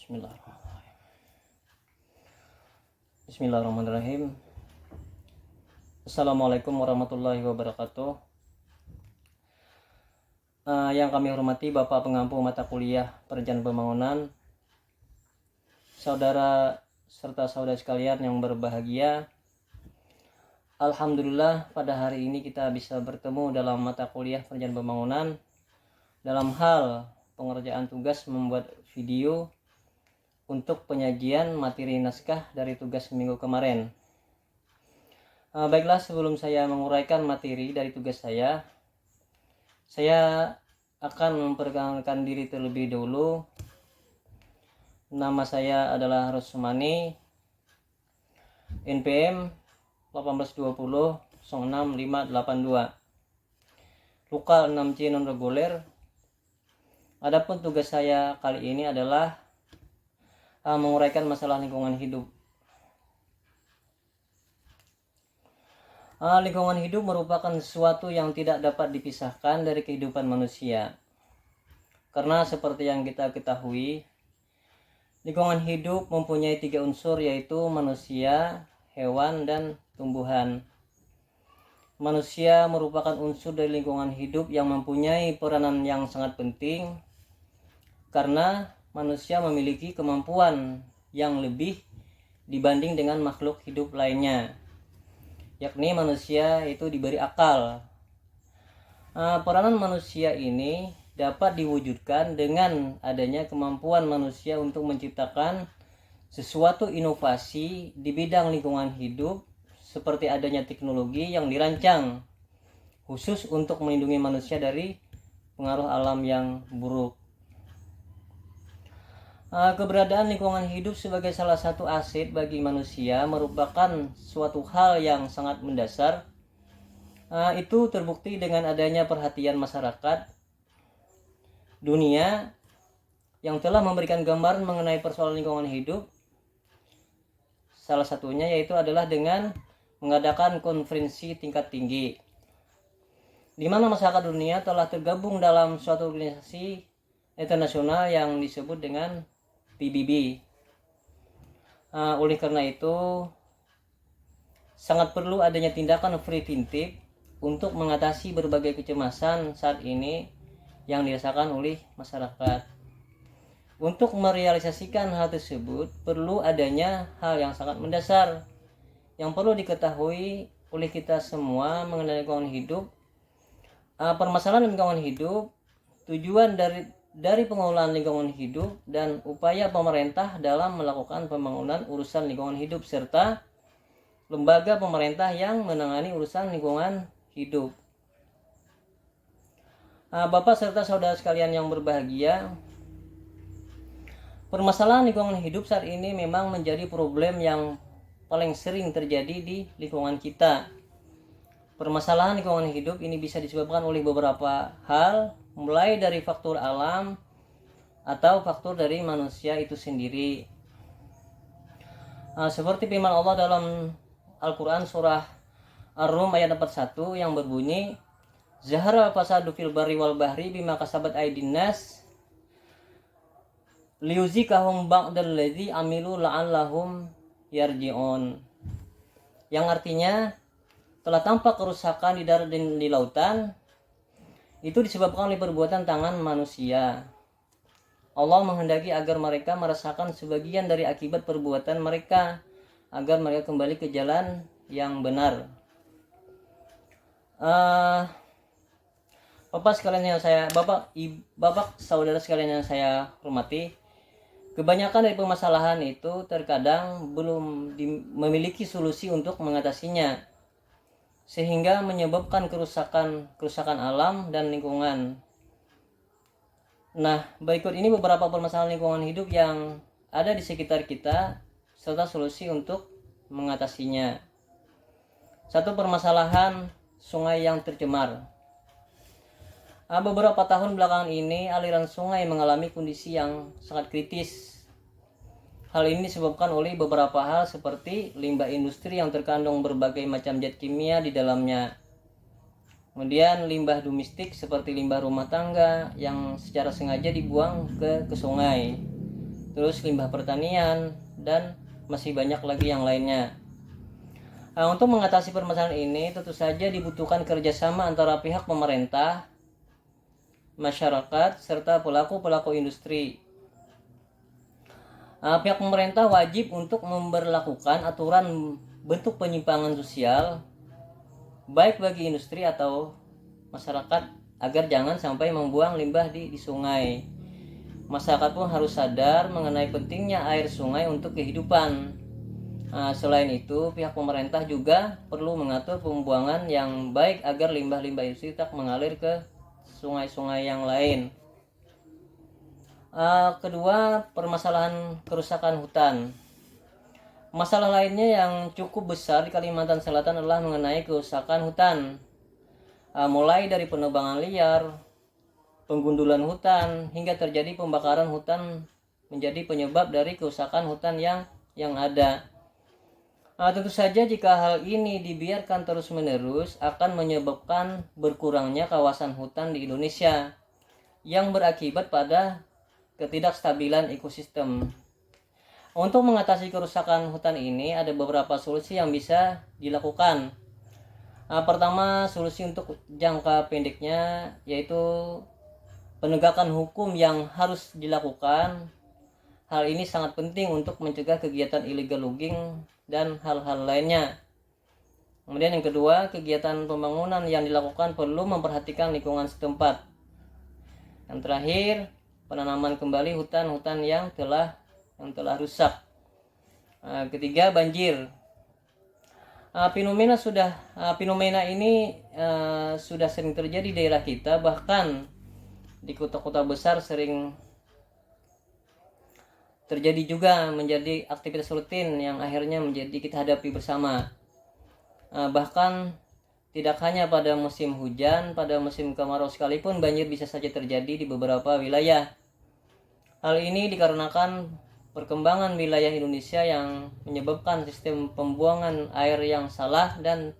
Bismillahirrahmanirrahim. Bismillahirrahmanirrahim. Assalamualaikum warahmatullahi wabarakatuh. Yang kami hormati Bapak Pengampu Mata Kuliah Perencanaan Pembangunan, saudara serta saudara sekalian yang berbahagia. Alhamdulillah pada hari ini kita bisa bertemu dalam mata kuliah Perencanaan Pembangunan dalam hal pengerjaan tugas membuat video untuk penyajian materi naskah dari tugas minggu kemarin. Baiklah, sebelum saya menguraikan materi dari tugas saya akan memperkenalkan diri terlebih dahulu. Nama saya adalah Rosmani, NPM 1820 06582, luka 6C non reguler. Adapun tugas saya kali ini adalah menguraikan masalah lingkungan hidup. Lingkungan hidup merupakan sesuatu yang tidak dapat dipisahkan dari kehidupan manusia. Karena seperti yang kita ketahui, lingkungan hidup mempunyai 3 unsur, yaitu manusia, hewan, dan tumbuhan. Manusia merupakan unsur dari lingkungan hidup yang mempunyai peranan yang sangat penting, karena manusia memiliki kemampuan yang lebih dibanding dengan makhluk hidup lainnya, yakni manusia itu diberi akal. Peranan manusia ini dapat diwujudkan dengan adanya kemampuan manusia untuk menciptakan sesuatu inovasi di bidang lingkungan hidup, seperti adanya teknologi yang dirancang khusus untuk melindungi manusia dari pengaruh alam yang buruk. Keberadaan lingkungan hidup sebagai salah satu aset bagi manusia merupakan suatu hal yang sangat mendasar. Itu terbukti dengan adanya perhatian masyarakat dunia yang telah memberikan gambaran mengenai persoalan lingkungan hidup. Salah satunya yaitu adalah dengan mengadakan konferensi tingkat tinggi, di mana masyarakat dunia telah tergabung dalam suatu organisasi internasional yang disebut dengan PBB. Oleh karena itu, sangat perlu adanya tindakan preventif untuk mengatasi berbagai kecemasan saat ini yang dirasakan oleh masyarakat. Untuk merealisasikan hal tersebut, perlu adanya hal yang sangat mendasar yang perlu diketahui oleh kita semua mengenai lingkungan hidup. Permasalahan lingkungan hidup, tujuan dari pengelolaan lingkungan hidup, dan upaya pemerintah dalam melakukan pembangunan urusan lingkungan hidup, serta lembaga pemerintah yang menangani urusan lingkungan hidup. Bapak serta saudara sekalian yang berbahagia, permasalahan lingkungan hidup saat ini memang menjadi problem yang paling sering terjadi di lingkungan kita. Permasalahan lingkungan hidup ini bisa disebabkan oleh beberapa hal, mulai dari faktor alam atau faktor dari manusia itu sendiri. Seperti firman Allah dalam Al-Quran surah Ar-Rum ayat 41 yang berbunyi, Zahara fasadu fil barri wal bahri bima kasabat aydin nas liyuzikahum ba'dal ladzi amilu la'allahum yarji'un. Yang artinya, telah tampak kerusakan di darat dan di lautan, itu disebabkan oleh perbuatan tangan manusia. Allah menghendaki agar mereka merasakan sebagian dari akibat perbuatan mereka, agar mereka kembali ke jalan yang benar. Bapak saudara sekalian yang saya hormati, kebanyakan dari permasalahan itu terkadang belum memiliki solusi untuk mengatasinya, sehingga menyebabkan kerusakan alam dan lingkungan. Nah, berikut ini beberapa permasalahan lingkungan hidup yang ada di sekitar kita serta solusi untuk mengatasinya. 1. Permasalahan sungai yang tercemar. Beberapa tahun belakangan ini aliran sungai mengalami kondisi yang sangat kritis. Hal ini disebabkan oleh beberapa hal seperti limbah industri yang terkandung berbagai macam zat kimia di dalamnya. Kemudian limbah domestik seperti limbah rumah tangga yang secara sengaja dibuang ke sungai. terus limbah pertanian, dan masih banyak lagi yang lainnya. Untuk mengatasi permasalahan ini tentu saja dibutuhkan kerjasama antara pihak pemerintah, masyarakat, serta pelaku-pelaku industri. Pihak pemerintah wajib untuk memberlakukan aturan bentuk penyimpangan sosial baik bagi industri atau masyarakat agar jangan sampai membuang limbah di sungai. Masyarakat pun harus sadar mengenai pentingnya air sungai untuk kehidupan. Selain itu, pihak pemerintah juga perlu mengatur pembuangan yang baik agar limbah-limbah industri tak mengalir ke sungai-sungai yang lain. Kedua, permasalahan kerusakan hutan. Masalah lainnya yang cukup besar di Kalimantan Selatan adalah mengenai kerusakan hutan. Mulai dari penebangan liar, penggundulan hutan, hingga terjadi pembakaran hutan menjadi penyebab dari kerusakan hutan yang ada. Tentu saja jika hal ini dibiarkan terus-menerus akan menyebabkan berkurangnya kawasan hutan di Indonesia yang berakibat pada ketidakstabilan ekosistem. Untuk mengatasi kerusakan hutan ini ada beberapa solusi yang bisa dilakukan. Pertama, solusi untuk jangka pendeknya yaitu penegakan hukum yang harus dilakukan. Hal ini sangat penting untuk mencegah kegiatan illegal logging dan hal-hal lainnya. Kemudian yang kedua, kegiatan pembangunan yang dilakukan perlu memperhatikan lingkungan setempat. Yang terakhir, penanaman kembali hutan-hutan yang telah rusak. Ketiga, banjir. Fenomena ini sudah sering terjadi di daerah kita, bahkan di kota-kota besar sering terjadi juga menjadi aktivitas rutin yang akhirnya menjadi kita hadapi bersama. Bahkan tidak hanya pada musim hujan, pada musim kemarau sekalipun banjir bisa saja terjadi di beberapa wilayah. Hal ini dikarenakan perkembangan wilayah Indonesia yang menyebabkan sistem pembuangan air yang salah dan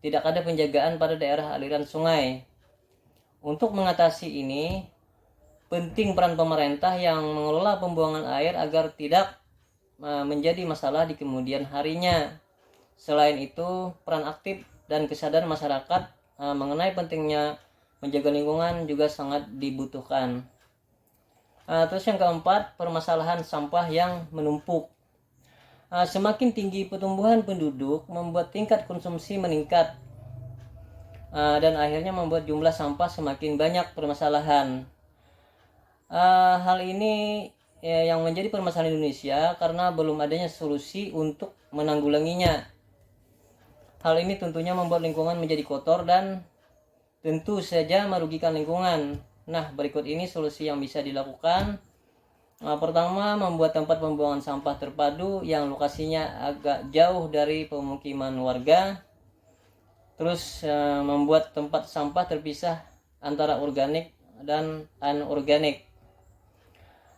tidak ada penjagaan pada daerah aliran sungai. Untuk mengatasi ini, penting peran pemerintah yang mengelola pembuangan air agar tidak menjadi masalah di kemudian harinya. Selain itu, peran aktif dan kesadaran masyarakat mengenai pentingnya menjaga lingkungan juga sangat dibutuhkan. Terus yang keempat, permasalahan sampah yang menumpuk. Semakin tinggi pertumbuhan penduduk membuat tingkat konsumsi meningkat dan akhirnya membuat jumlah sampah semakin banyak permasalahan. Hal ini yang menjadi permasalahan Indonesia karena belum adanya solusi untuk menanggulanginya. Hal ini tentunya membuat lingkungan menjadi kotor dan tentu saja merugikan lingkungan. Nah, berikut ini solusi yang bisa dilakukan. Pertama, membuat tempat pembuangan sampah terpadu yang lokasinya agak jauh dari pemukiman warga. Terus membuat tempat sampah terpisah antara organik dan anorganik.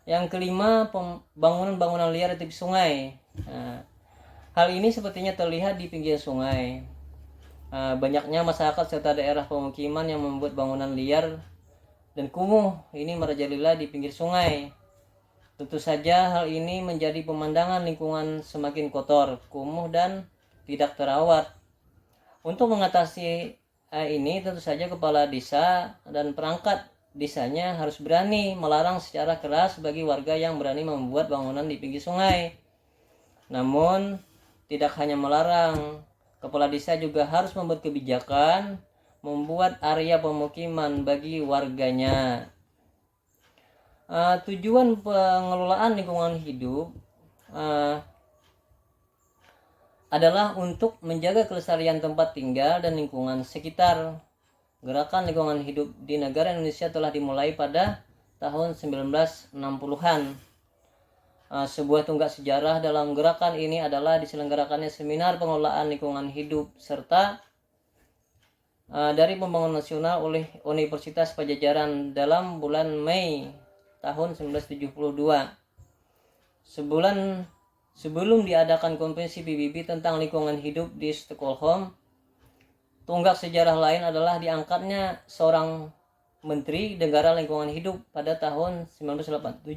Yang kelima, bangunan-bangunan liar di tepi sungai. Hal ini sepertinya terlihat di pinggir sungai. Banyaknya masyarakat serta daerah pemukiman yang membuat bangunan liar dan kumuh ini merajalela di pinggir sungai. Tentu saja hal ini menjadi pemandangan lingkungan semakin kotor, kumuh dan tidak terawat. Untuk mengatasi ini tentu saja kepala desa dan perangkat desanya harus berani melarang secara keras bagi warga yang berani membuat bangunan di pinggir sungai. Namun tidak hanya melarang, kepala desa juga harus membuat kebijakan membuat area pemukiman bagi warganya. Tujuan pengelolaan lingkungan hidup adalah untuk menjaga kelestarian tempat tinggal dan lingkungan sekitar. Gerakan lingkungan hidup di negara Indonesia telah dimulai pada tahun 1960-an. Sebuah tonggak sejarah dalam gerakan ini adalah diselenggarakannya seminar pengelolaan lingkungan hidup serta dari pembangunan nasional oleh Universitas Pajajaran dalam bulan Mei tahun 1972. Sebulan sebelum diadakan konferensi PBB tentang lingkungan hidup di Stockholm, tonggak sejarah lain adalah diangkatnya seorang Menteri Negara Lingkungan Hidup pada tahun 1987.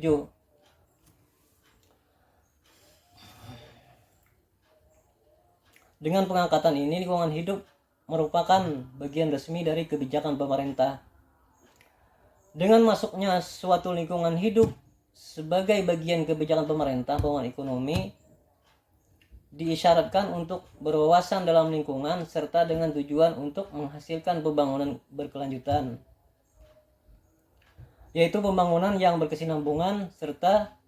Dengan pengangkatan ini, lingkungan hidup merupakan bagian resmi dari kebijakan pemerintah. Dengan masuknya suatu lingkungan hidup sebagai bagian kebijakan pemerintah pembangunan ekonomi, diisyaratkan untuk berwawasan dalam lingkungan serta dengan tujuan untuk menghasilkan pembangunan berkelanjutan, yaitu pembangunan yang berkesinambungan serta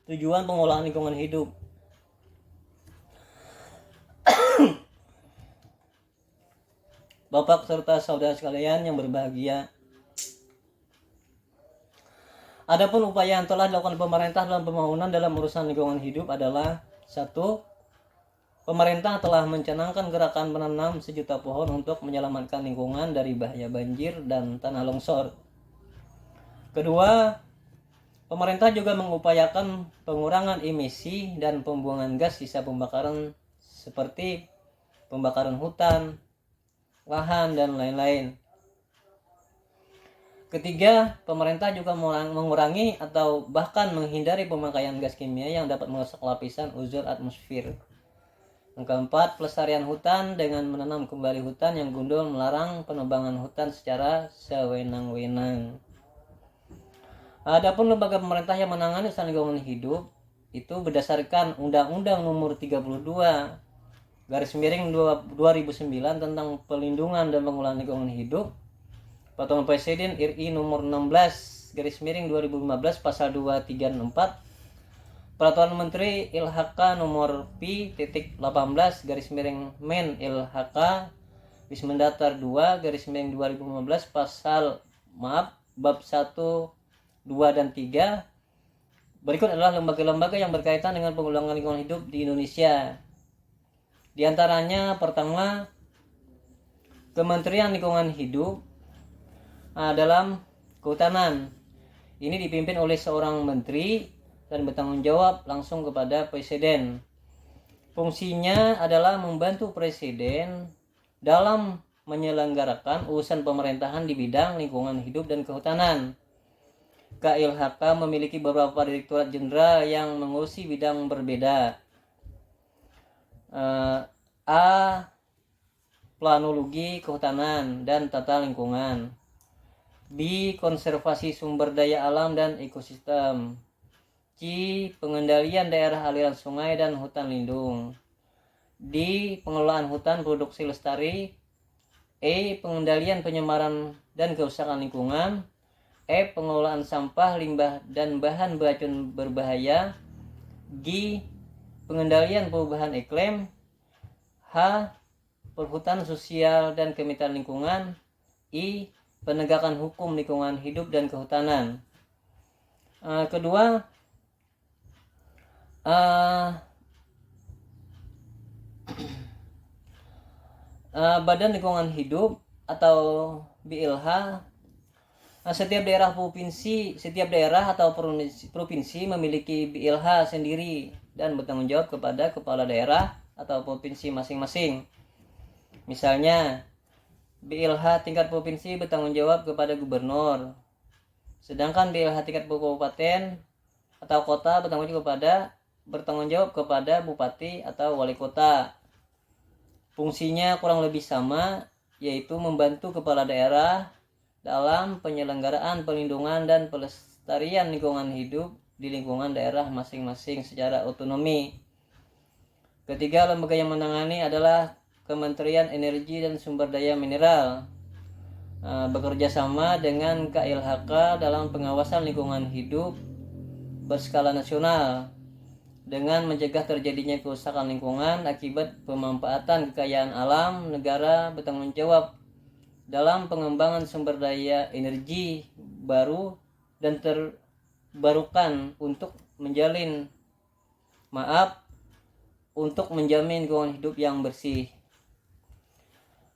tujuan pengolahan lingkungan hidup. Bapak serta saudara sekalian yang berbahagia, adapun upaya yang telah dilakukan pemerintah dalam pembangunan dalam urusan lingkungan hidup adalah: 1. Pemerintah telah mencanangkan gerakan menanam 1 juta pohon untuk menyelamatkan lingkungan dari bahaya banjir dan tanah longsor. Kedua, pemerintah juga mengupayakan pengurangan emisi dan pembuangan gas sisa pembakaran seperti pembakaran hutan, lahan, dan lain-lain. Ketiga, pemerintah juga mengurangi atau bahkan menghindari pemakaian gas kimia yang dapat merusak lapisan ozon atmosfer. Yang keempat, pelestarian hutan dengan menanam kembali hutan yang gundul, melarang penebangan hutan secara sewenang-wenang. Adapun lembaga pemerintah yang menangani urusan lingkungan hidup itu berdasarkan Undang-Undang Nomor 32/2009 tentang Perlindungan dan Pengelolaan Lingkungan Hidup, Peraturan Presiden RI Nomor 16/2015 Pasal 2, 3, dan 4, Peraturan Menteri LHK Nomor P.18/Men LHK Wismendatar 2/2015 Pasal Bab 1, 2, dan 3. Berikut adalah lembaga-lembaga yang berkaitan dengan pengelolaan lingkungan hidup di Indonesia. Di antaranya, pertama, Kementerian Lingkungan Hidup dalam Kehutanan. Ini dipimpin oleh seorang menteri dan bertanggung jawab langsung kepada Presiden. Fungsinya adalah membantu Presiden dalam menyelenggarakan urusan pemerintahan di bidang lingkungan hidup dan kehutanan. KLHK memiliki beberapa direktorat jenderal yang mengurusi bidang berbeda. A. Planologi Kehutanan dan Tata Lingkungan. B. Konservasi Sumber Daya Alam dan Ekosistem. C. Pengendalian daerah aliran sungai dan hutan lindung. D. Pengelolaan hutan produksi lestari. E. Pengendalian penyemaran dan kerusakan lingkungan. E. Pengelolaan sampah, limbah, dan bahan beracun berbahaya. G. Pengendalian perubahan iklim. H. Perhutanan sosial dan kemitraan lingkungan. I. Penegakan hukum lingkungan hidup dan kehutanan. Kedua, Badan Lingkungan Hidup atau BLH. Setiap daerah atau provinsi memiliki BLH sendiri dan bertanggung jawab kepada kepala daerah atau provinsi masing-masing. Misalnya, BLH tingkat provinsi bertanggung jawab kepada gubernur, sedangkan BLH tingkat kabupaten atau kota bertanggung jawab kepada bupati atau wali kota. Fungsinya kurang lebih sama, yaitu membantu kepala daerah dalam penyelenggaraan perlindungan dan pelestarian lingkungan hidup di lingkungan daerah masing-masing secara otonomi. Ketiga, lembaga yang menangani adalah Kementerian Energi dan Sumber Daya Mineral, bekerja sama dengan KLHK dalam pengawasan lingkungan hidup berskala nasional dengan mencegah terjadinya kerusakan lingkungan akibat pemanfaatan kekayaan alam. Negara bertanggung jawab dalam pengembangan sumber daya energi baru dan terbarukan untuk menjamin lingkungan hidup yang bersih.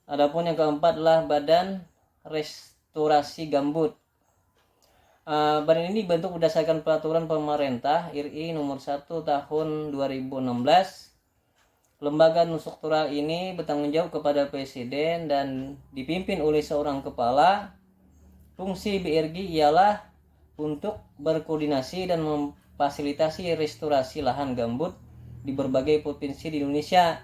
Adapun yang keempat adalah Badan Restorasi Gambut. Badan ini dibentuk berdasarkan peraturan pemerintah RI nomor 1 tahun 2016. Lembaga struktural ini bertanggung jawab kepada Presiden dan dipimpin oleh seorang kepala. Fungsi BRG ialah untuk berkoordinasi dan memfasilitasi restorasi lahan gambut di berbagai provinsi di Indonesia.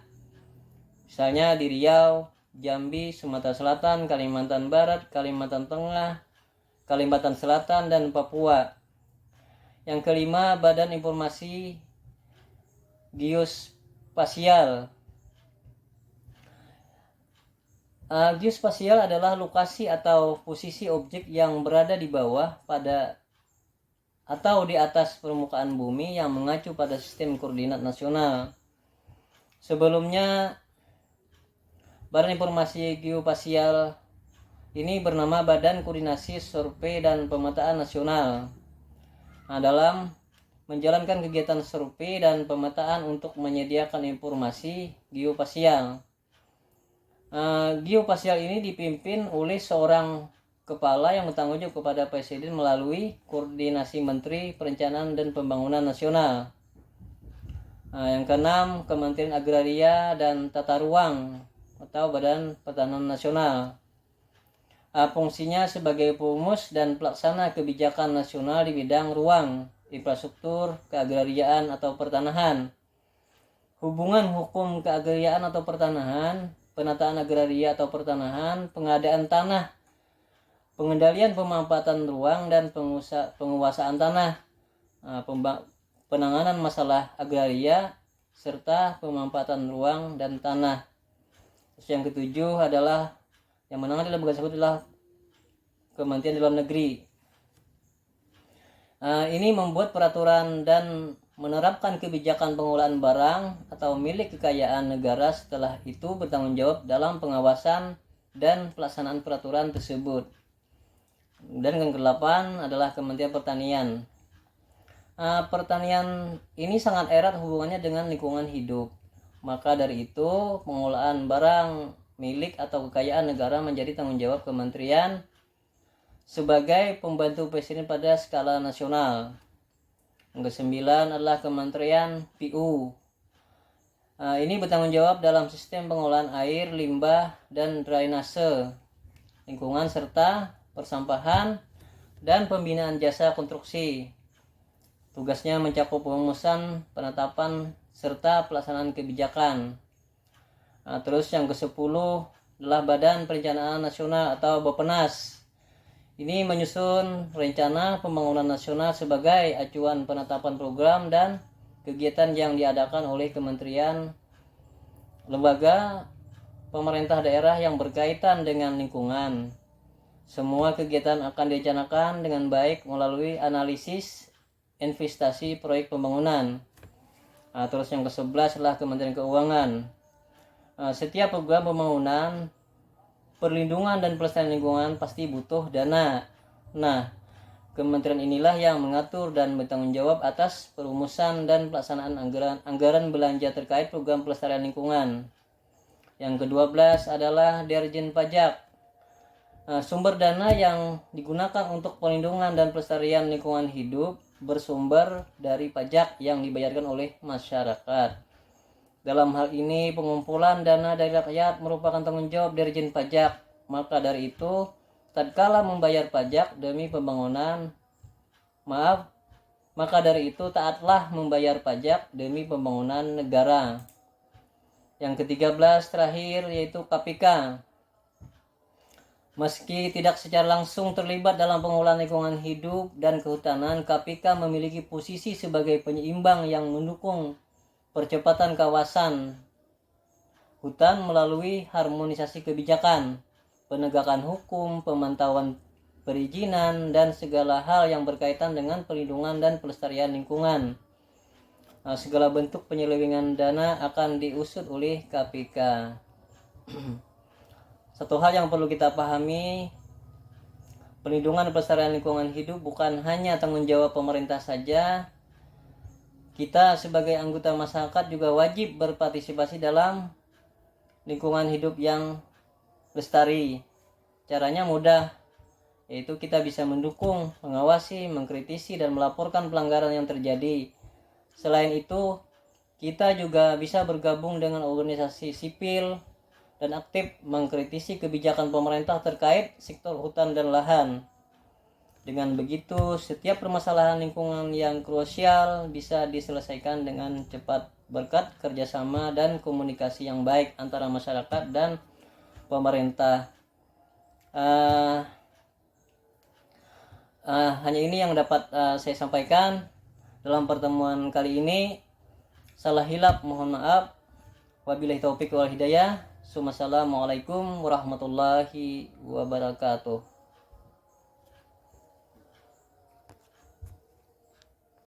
Misalnya di Riau, Jambi, Sumatera Selatan, Kalimantan Barat, Kalimantan Tengah, Kalimantan Selatan, dan Papua. Yang kelima, Badan Informasi Geospasial. Geospasial adalah lokasi atau posisi objek yang berada di bawah pada atau di atas permukaan bumi yang mengacu pada sistem koordinat nasional. Sebelumnya, Badan Informasi Geospasial ini bernama Badan Koordinasi Survei dan Pemetaan Nasional. Dalam menjalankan kegiatan survei dan pemetaan untuk menyediakan informasi geospasial. Geospasial ini dipimpin oleh seorang kepala yang bertanggung jawab kepada Presiden melalui Koordinasi Menteri Perencanaan dan Pembangunan Nasional. Yang keenam, Kementerian Agraria dan Tata Ruang atau Badan Pertanahan Nasional. Fungsinya sebagai perumus dan pelaksana kebijakan nasional di bidang ruang, infrastruktur, keagrariaan atau pertanahan, hubungan hukum keagrariaan atau pertanahan, penataan agraria atau pertanahan, pengadaan tanah, pengendalian pemanfaatan ruang dan penguasaan tanah, penanganan masalah agraria, serta pemanfaatan ruang dan tanah. Terus yang ketujuh adalah yang menangani lembaga tersebut adalah Kementerian Dalam Negeri. Ini membuat peraturan dan menerapkan kebijakan pengelolaan barang atau milik kekayaan negara, setelah itu bertanggung jawab dalam pengawasan dan pelaksanaan peraturan tersebut. Dan yang ke-8 adalah Kementerian Pertanian. Pertanian ini sangat erat hubungannya dengan lingkungan hidup. Maka dari itu, pengelolaan barang milik atau kekayaan negara menjadi tanggung jawab kementerian sebagai pembantu presiden pada skala nasional. Yang ke-9 adalah Kementerian PU. Ini bertanggung jawab dalam sistem pengelolaan air, limbah, dan drainase, lingkungan, serta persampahan dan pembinaan jasa konstruksi. Tugasnya mencakup perumusan, penetapan, serta pelaksanaan kebijakan. Terus yang ke-10 adalah Badan Perencanaan Nasional atau Bappenas. Ini menyusun rencana pembangunan nasional sebagai acuan penetapan program dan kegiatan yang diadakan oleh kementerian, lembaga, pemerintah daerah yang berkaitan dengan lingkungan. Semua kegiatan akan direncanakan dengan baik melalui analisis investasi proyek pembangunan. Terus yang ke-11 adalah Kementerian Keuangan. Setiap program pembangunan, perlindungan dan pelestarian lingkungan pasti butuh dana. Kementerian inilah yang mengatur dan bertanggung jawab atas perumusan dan pelaksanaan anggaran belanja terkait program pelestarian lingkungan. Yang ke-12 adalah Dirjen Pajak. Sumber dana yang digunakan untuk perlindungan dan pelestarian lingkungan hidup bersumber dari pajak yang dibayarkan oleh masyarakat. Dalam hal ini, pengumpulan dana dari rakyat merupakan tanggung jawab Dirjen Pajak. Maka dari itu, tatkala membayar pajak demi pembangunan, taatlah membayar pajak demi pembangunan negara. Yang ke-13 terakhir yaitu KPK. Meski tidak secara langsung terlibat dalam pengelolaan lingkungan hidup dan kehutanan, KPK memiliki posisi sebagai penyeimbang yang mendukung percepatan kawasan hutan melalui harmonisasi kebijakan, penegakan hukum, pemantauan perizinan, dan segala hal yang berkaitan dengan perlindungan dan pelestarian lingkungan. Segala bentuk penyelewengan dana akan diusut oleh KPK. Satu hal yang perlu kita pahami, perlindungan dan pelestarian lingkungan hidup bukan hanya tanggung jawab pemerintah saja. Kita sebagai anggota masyarakat juga wajib berpartisipasi dalam lingkungan hidup yang lestari. Caranya mudah, yaitu kita bisa mendukung, mengawasi, mengkritisi, dan melaporkan pelanggaran yang terjadi. Selain itu, kita juga bisa bergabung dengan organisasi sipil dan aktif mengkritisi kebijakan pemerintah terkait sektor hutan dan lahan. Dengan begitu, setiap permasalahan lingkungan yang krusial bisa diselesaikan dengan cepat berkat kerjasama dan komunikasi yang baik antara masyarakat dan pemerintah. Hanya ini yang dapat saya sampaikan dalam pertemuan kali ini. Salah hilap mohon maaf. Wabillahi taufik wal hidayah. Assalamualaikum warahmatullahi wabarakatuh.